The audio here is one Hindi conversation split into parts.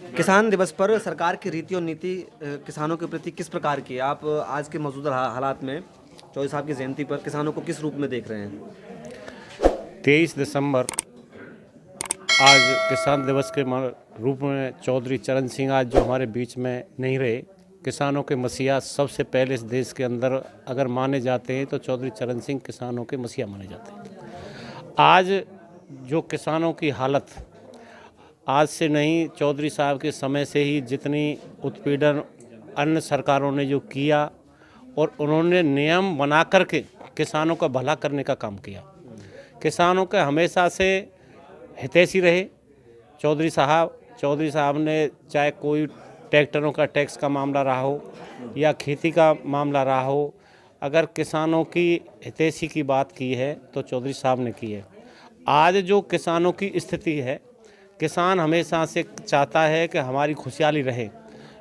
किसान दिवस पर सरकार की रीति और नीति किसानों के प्रति किस प्रकार की है? आप आज के मौजूदा हालात में चौधरी साहब की जयंती पर किसानों को किस रूप में देख रहे हैं? 23 दिसंबर आज किसान दिवस के रूप में चौधरी चरण सिंह आज जो हमारे बीच में नहीं रहे, किसानों के मसीहा सबसे पहले इस देश के अंदर अगर माने जाते हैं तो चौधरी चरण सिंह किसानों के मसीहा माने जाते हैं। आज जो किसानों की हालत, आज से नहीं, चौधरी साहब के समय से ही जितनी उत्पीड़न अन्य सरकारों ने जो किया और उन्होंने नियम बना करके किसानों का भला करने का काम किया। किसानों के हमेशा से हितैषी रहे चौधरी साहब ने, चाहे कोई ट्रैक्टरों का टैक्स का मामला रहा हो या खेती का मामला रहा हो, अगर किसानों की हितैषी की बात की है तो चौधरी साहब ने की है। आज जो किसानों की स्थिति है, किसान हमेशा से चाहता है कि हमारी खुशहाली रहे,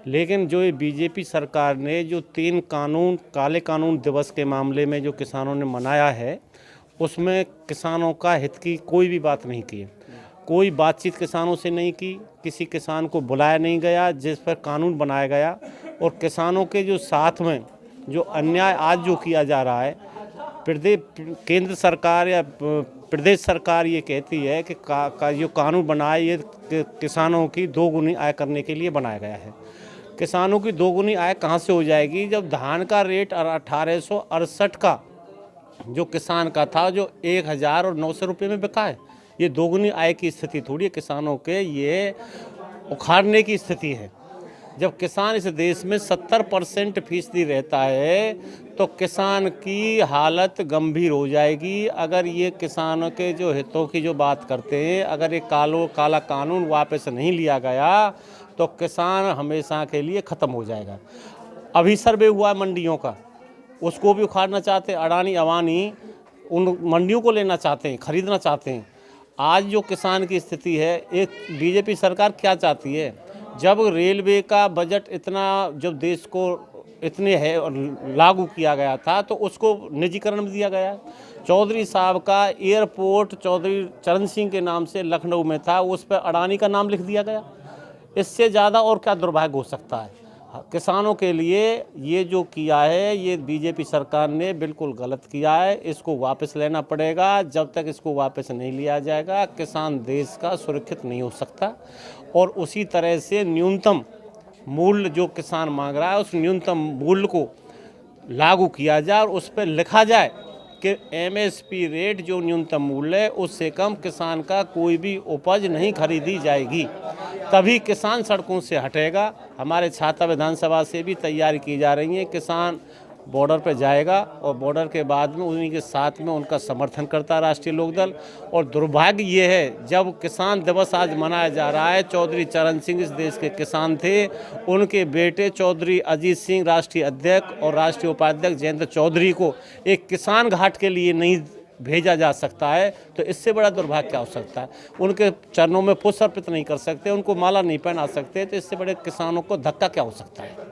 लेकिन जो ये बीजेपी सरकार ने जो 3 कानून, काले कानून दिवस के मामले में जो किसानों ने मनाया है, उसमें किसानों का हित की कोई भी बात नहीं की। कोई बातचीत किसानों से नहीं की, किसी किसान को बुलाया नहीं गया जिस पर कानून बनाया गया। और किसानों के जो साथ में जो अन्याय आज जो किया जा रहा है, केंद्र सरकार या प्रदेश सरकार ये कहती है कि जो कानून बनाया ये किसानों की दोगुनी आय करने के लिए बनाया गया है। किसानों की दोगुनी आय कहाँ से हो जाएगी जब धान का रेट 1868 का जो किसान का था, जो 1900 रुपये में बिका है। ये दोगुनी आय की स्थिति थोड़ी है किसानों के, ये उखाड़ने की स्थिति है। जब किसान इस देश में 70% फीसदी रहता है तो किसान की हालत गंभीर हो जाएगी। अगर ये किसानों के जो हितों की जो बात करते हैं, अगर ये काला कानून वापस नहीं लिया गया तो किसान हमेशा के लिए ख़त्म हो जाएगा। अभी सर्वे हुआ है मंडियों का, उसको भी उखाड़ना चाहते हैं। अडानी अवानी उन मंडियों को लेना चाहते हैं, खरीदना चाहते हैं। आज जो किसान की स्थिति है, एक बीजेपी सरकार क्या चाहती है, जब रेलवे का बजट इतना, जब देश को इतने है लागू किया गया था तो उसको निजीकरण में दिया गया। चौधरी साहब का एयरपोर्ट चौधरी चरण सिंह के नाम से लखनऊ में था, उस पर अडानी का नाम लिख दिया गया। इससे ज़्यादा और क्या दुर्भाग्य हो सकता है। किसानों के लिए ये जो किया है, ये बीजेपी सरकार ने बिल्कुल गलत किया है। इसको वापस लेना पड़ेगा। जब तक इसको वापस नहीं लिया जाएगा, किसान देश का सुरक्षित नहीं हो सकता। और उसी तरह से न्यूनतम मूल्य जो किसान मांग रहा है, उस न्यूनतम मूल्य को लागू किया जाए और उस पर लिखा जाए कि MSP रेट जो न्यूनतम मूल्य है, उससे कम किसान का कोई भी उपज नहीं खरीदी जाएगी। तभी किसान सड़कों से हटेगा। हमारे छाता विधानसभा से भी तैयारी की जा रही है। किसान बॉर्डर पर जाएगा और बॉर्डर के बाद में उन्हीं के साथ में उनका समर्थन करता है राष्ट्रीय लोकदल। और दुर्भाग्य ये है, जब किसान दिवस आज मनाया जा रहा है, चौधरी चरण सिंह इस देश के किसान थे, उनके बेटे चौधरी अजीत सिंह राष्ट्रीय अध्यक्ष और राष्ट्रीय उपाध्यक्ष जयेंद्र चौधरी को एक किसान घाट के लिए नहीं भेजा जा सकता है, तो इससे बड़ा दुर्भाग्य क्या हो सकता है। उनके चरणों में पुष्प अर्पित नहीं कर सकते, उनको माला नहीं पहना सकते, तो इससे बड़े किसानों को धक्का क्या हो सकता है।